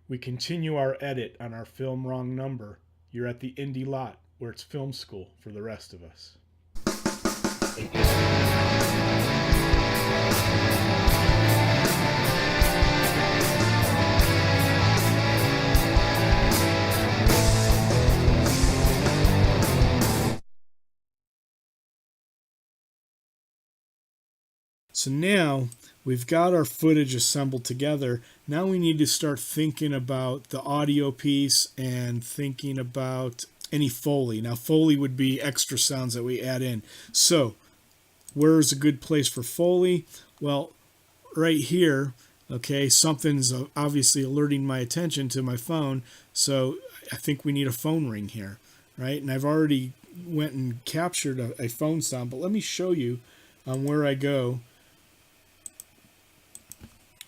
We continue our edit on our film wrong number. You're at the Indie Lot, where it's film school for the rest of us. So now we've got our footage assembled together. Now we need to start thinking about the audio piece and thinking about any Foley. Now, Foley would be extra sounds that we add in. So, where's a good place for Foley? Well, right here, okay, something's obviously alerting my attention to my phone. So, I think we need a phone ring here, right? And I've already went and captured a phone sound, but let me show you where I go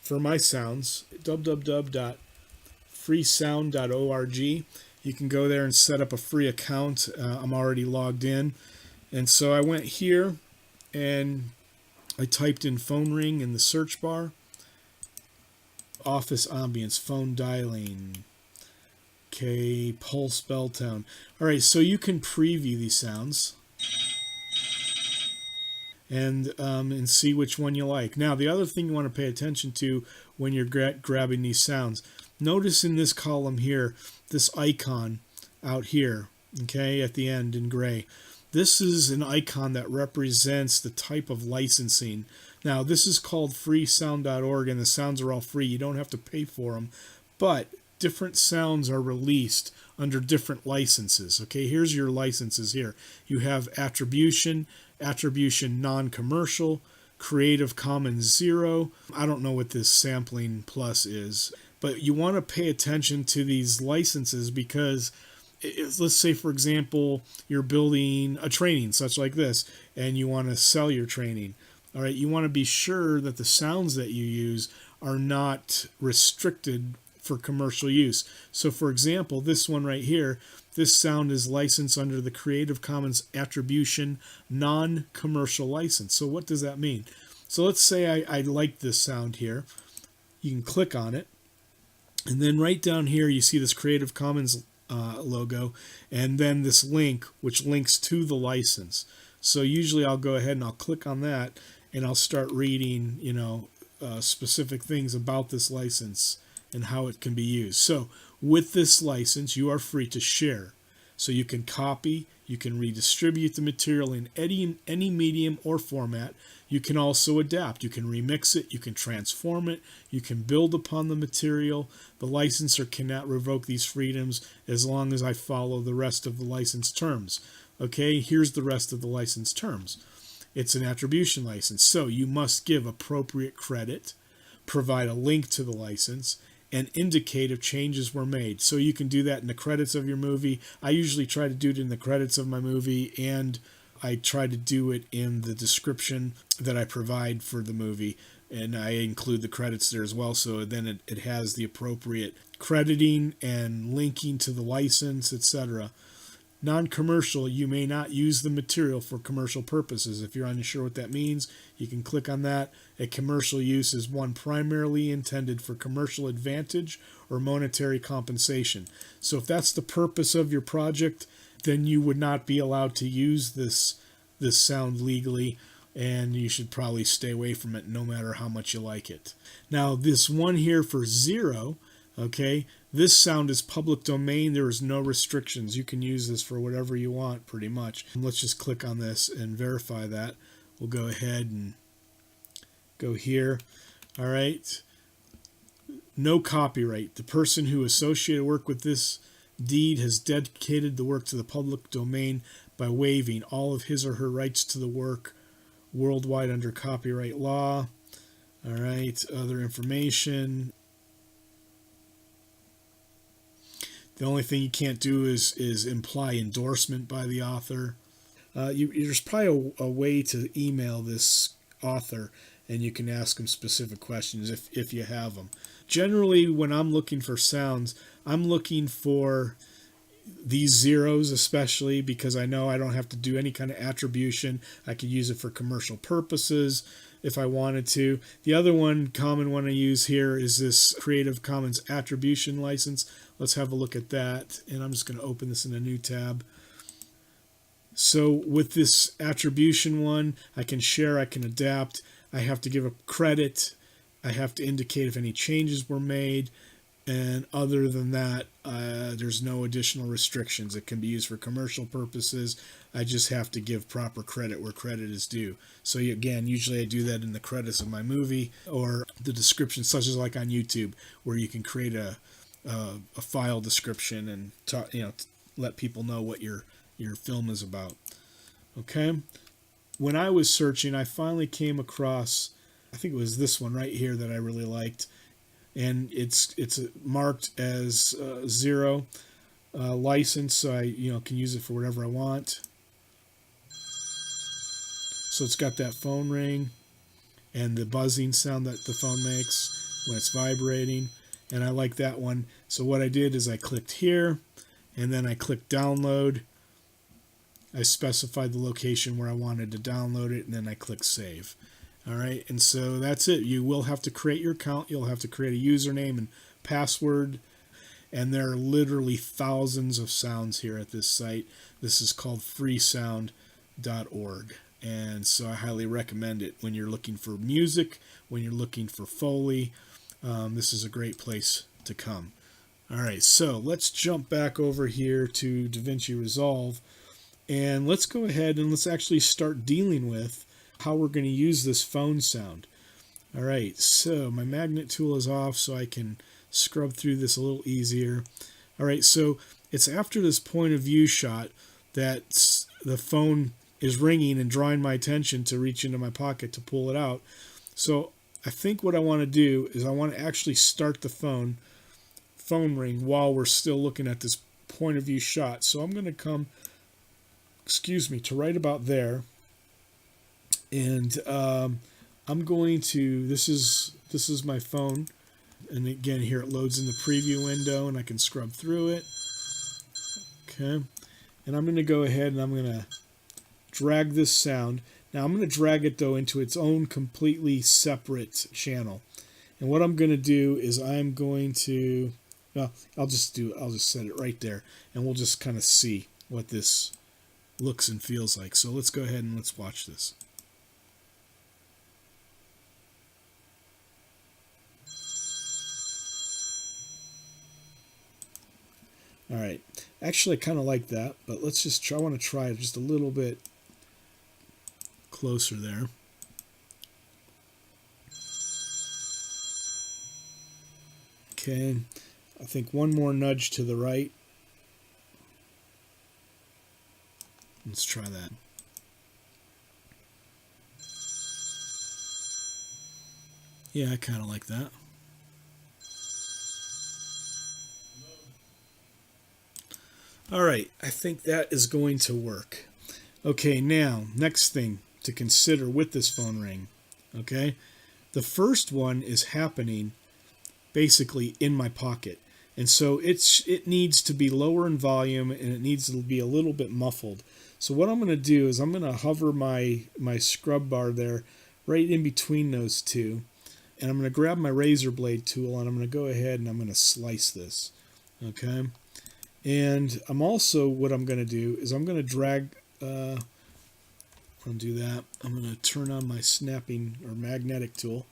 for my sounds. www.freesound.org. You can go there and set up a free account. I'm already logged in. And so I went here and I typed in phone ring in the search bar. Office ambience, phone dialing. Okay, pulse bell tone. All right, so you can preview these sounds and see which one you like. Now, the other thing you want to pay attention to when you're grabbing these sounds, notice in this column here, this icon out here, okay, at the end in gray. This is an icon that represents the type of licensing. Now, this is called freesound.org, and the sounds are all free. You don't have to pay for them, but different sounds are released under different licenses. Okay, here's your licenses here. You have attribution non-commercial, Creative Commons 0. I don't know what this sampling plus is, but you want to pay attention to these licenses because let's say, for example, you're building a training such like this and you want to sell your training. All right, you want to be sure that the sounds that you use are not restricted for commercial use. So for example, this one right here, this sound is licensed under the Creative Commons Attribution Non-Commercial License. So what does that mean? So let's say I like this sound here. You can click on it. And then right down here, you see this Creative Commons logo, and then this link, which links to the license. So usually I'll go ahead and I'll click on that, and I'll start reading, specific things about this license and how it can be used. So with this license, you are free to share. So you can copy, you can redistribute the material in any medium or format. You can also adapt. You can remix it, you can transform it, you can build upon the material. The licensor cannot revoke these freedoms as long as I follow the rest of the license terms. Okay, here's the rest of the license terms. It's an attribution license, so you must give appropriate credit, provide a link to the license, and indicate if changes were made. So you can do that in the credits of your movie. I usually try to do it in the credits of my movie, and I try to do it in the description that I provide for the movie, and I include the credits there as well, so then it has the appropriate crediting and linking to the license, etc. Non-commercial, you may not use the material for commercial purposes. If you're unsure what that means, you can click on that. A commercial use is one primarily intended for commercial advantage or monetary compensation. So if that's the purpose of your project, then you would not be allowed to use this sound legally, and you should probably stay away from it no matter how much you like it. Now, this one here for 0, okay, this sound is public domain. There is no restrictions. You can use this for whatever you want, pretty much. And let's just click on this and verify that. We'll go ahead and go here. All right. No copyright. The person who associated work with this deed has dedicated the work to the public domain by waiving all of his or her rights to the work worldwide under copyright law. All right. Other information. The only thing you can't do is imply endorsement by the author. There's probably a way to email this author, and you can ask them specific questions if you have them. Generally, when I'm looking for sounds, I'm looking for these zeros, especially because I know I don't have to do any kind of attribution. I could use it for commercial purposes. if I wanted to. The other one, common one I use here is this Creative Commons Attribution license. Let's have a look at that. And I'm just going to open this in a new tab. So with this attribution one, I can share, I can adapt. I have to give a credit. I have to indicate if any changes were made. And other than that, there's no additional restrictions. It can be used for commercial purposes. I just have to give proper credit where credit is due. So again, usually I do that in the credits of my movie or the description, such as like on YouTube, where you can create a file description and talk, let people know what your film is about. Okay. When I was searching, I finally came across, I think it was this one right here that I really liked. And it's marked as 0 license, so I can use it for whatever I want. So it's got that phone ring and the buzzing sound that the phone makes when it's vibrating, and I like that one. So what I did is I clicked here, and then I clicked download. I specified the location where I wanted to download it, and then I clicked save. All right, and so that's it. You will have to create your account. You'll have to create a username and password, and there are literally thousands of sounds here at this site. This is called freesound.org, and so I highly recommend it when you're looking for music, when you're looking for Foley. This is a great place to come. All right, so let's jump back over here to DaVinci Resolve, and let's go ahead and let's actually start dealing with how we're going to use this phone sound. All right, so my magnet tool is off so I can scrub through this a little easier. All right, so it's after this point of view shot that the phone is ringing and drawing my attention to reach into my pocket to pull it out. So I think what I want to do is I want to actually start the phone ring while we're still looking at this point of view shot. So I'm going to come, to right about there. And I'm going to, this is my phone, and again here it loads in the preview window and I can scrub through it. Okay, and I'm going to go ahead and I'm going to drag this sound. Now I'm going to drag it though into its own completely separate channel, and what I'm going to do is I'm going to, well, I'll just set it right there, and we'll just kind of see what this looks and feels like. So let's go ahead and let's watch this. All right, actually I kind of like that, but let's just try, I want to try it just a little bit closer there. Okay, I think one more nudge to the right. Let's try that. Yeah, I kind of like that. All right, I think that is going to work. Okay, now, next thing to consider with this phone ring. Okay, the first one is happening basically in my pocket. And so it needs to be lower in volume, and it needs to be a little bit muffled. So what I'm going to do is I'm going to hover my scrub bar there right in between those two. And I'm going to grab my razor blade tool, and I'm going to go ahead and I'm going to slice this. Okay. And I'm also, what I'm going to do is I'm going to drag, I'm going to do that. I'm going to turn on my snapping or magnetic tool,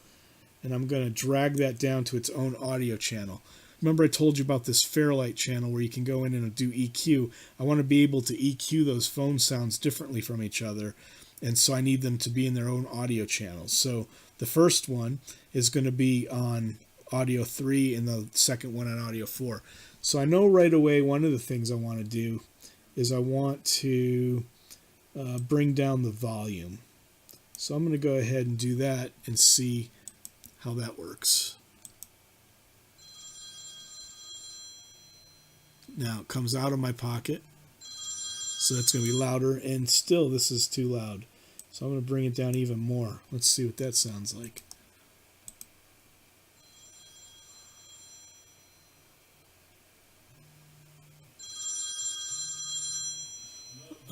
and I'm going to drag that down to its own audio channel. Remember I told you about this Fairlight channel where you can go in and do EQ. I want to be able to EQ those phone sounds differently from each other, and so I need them to be in their own audio channels. So the first one is going to be on audio 3 and the second one on audio 4. So I know right away one of the things I want to do is I want to bring down the volume. So I'm going to go ahead and do that and see how that works. Now it comes out of my pocket, so that's going to be louder, and still this is too loud. So I'm going to bring it down even more. Let's see what that sounds like.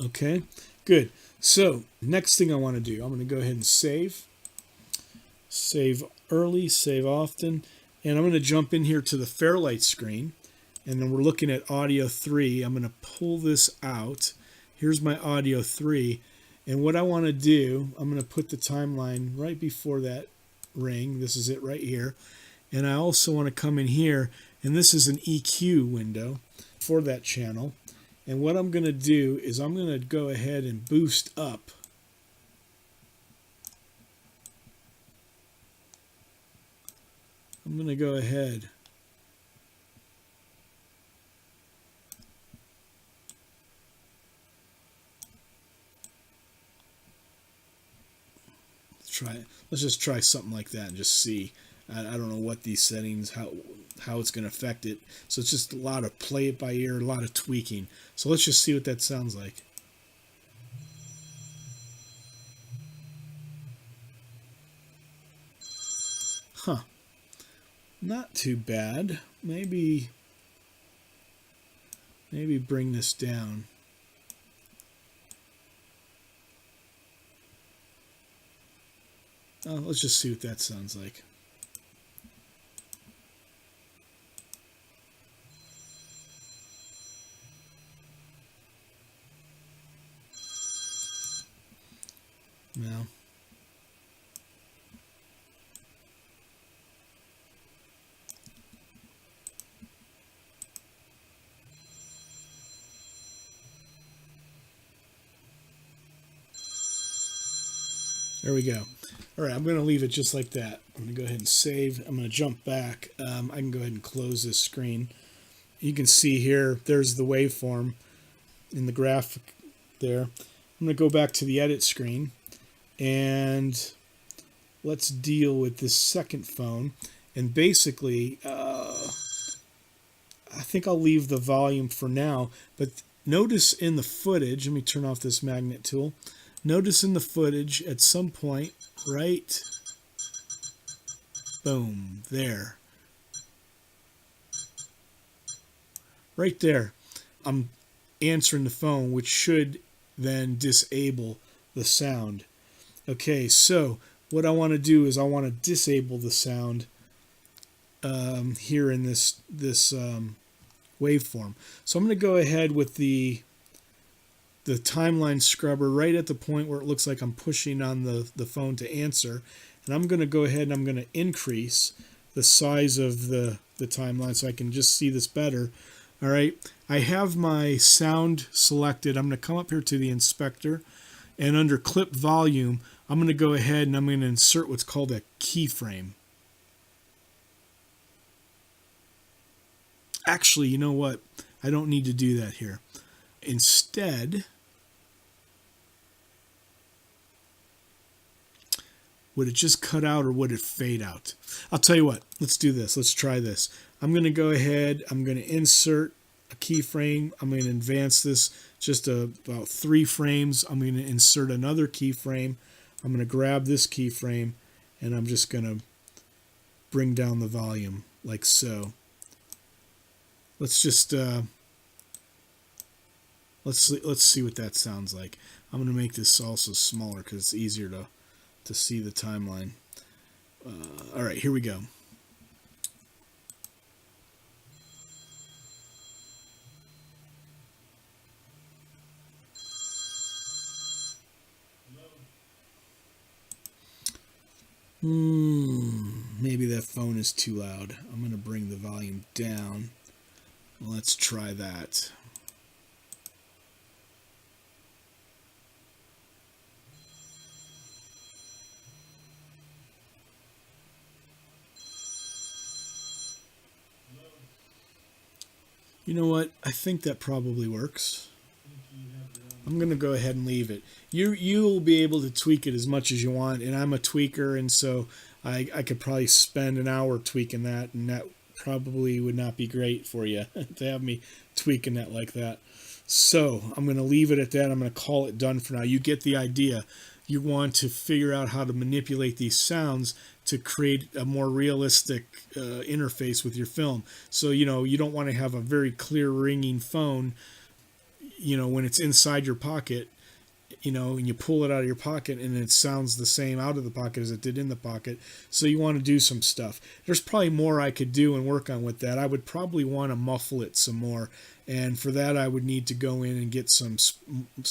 Okay, good. So next thing I want to do, I'm going to go ahead and save. save early, save often. And I'm going to jump in here to the Fairlight screen. And then we're looking at audio 3. I'm going to pull this out. Here's my audio 3. And what I want to do, I'm going to put the timeline right before that ring. This is it right here. And I also want to come in here, and this is an EQ window for that channel. And what I'm going to do is I'm going to go ahead and boost up. I'm going to go ahead. Let's just try something like that and just see. I don't know what these settings, how it's going to affect it. So it's just a lot of play it by ear, a lot of tweaking. So let's just see what that sounds like. Huh. Not too bad. Maybe bring this down. Let's just see what that sounds like. Now, there we go. All right, I'm going to leave it just like that. I'm going to go ahead and save. I'm going to jump back. I can go ahead and close this screen. You can see here, there's the waveform in the graphic there. I'm going to go back to the edit screen, and let's deal with this second phone. And basically, I think I'll leave the volume for now, but notice in the footage, let me turn off this magnet tool. Notice in the footage at some point, right, boom, there. Right there, I'm answering the phone, which should then disable the sound. Okay, so what I want to do is I want to disable the sound here in this waveform. So I'm going to go ahead with the timeline scrubber right at the point where it looks like I'm pushing on the phone to answer. And I'm going to go ahead and I'm going to increase the size of the timeline so I can just see this better. All right, I have my sound selected. I'm going to come up here to the inspector, and under clip volume, I'm going to go ahead and I'm going to insert what's called a keyframe. Actually, you know what? I don't need to do that here. Instead, would it just cut out or would it fade out? I'll tell you what, let's do this. Let's try this. I'm going to go ahead, I'm going to insert a keyframe. I'm going to advance this just about 3 frames. I'm going to insert another keyframe. I'm going to grab this keyframe and I'm just going to bring down the volume like so. Let's just let's see what that sounds like. I'm going to make this also smaller because it's easier to see the timeline. All right, here we go. Maybe that phone is too loud. I'm going to bring the volume down. Let's try that. You know what? I think that probably works. I'm going to go ahead and leave it. You'll be able to tweak it as much as you want, and I'm a tweaker, and so I could probably spend an hour tweaking that, and that probably would not be great for you to have me tweaking that like that. So I'm going to leave it at that. I'm going to call it done for now. You get the idea. You want to figure out how to manipulate these sounds to create a more realistic interface with your film. So, you know, you don't want to have a very clear ringing phone, you know, when it's inside your pocket, and you pull it out of your pocket and it sounds the same out of the pocket as it did in the pocket. So you want to do some stuff. There's probably more I could do and work on with that. I would probably want to muffle it some more. And for that, I would need to go in and get some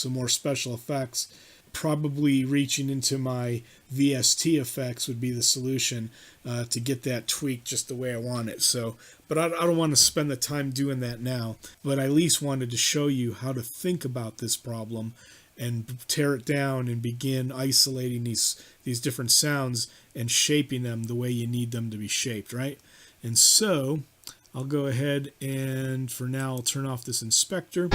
more special effects. Probably reaching into my VST effects would be the solution to get that tweaked just the way I want it. So, but I don't want to spend the time doing that now. But I at least wanted to show you how to think about this problem and tear it down and begin isolating these different sounds and shaping them the way you need them to be shaped, right? And so I'll go ahead and for now I'll turn off this inspector.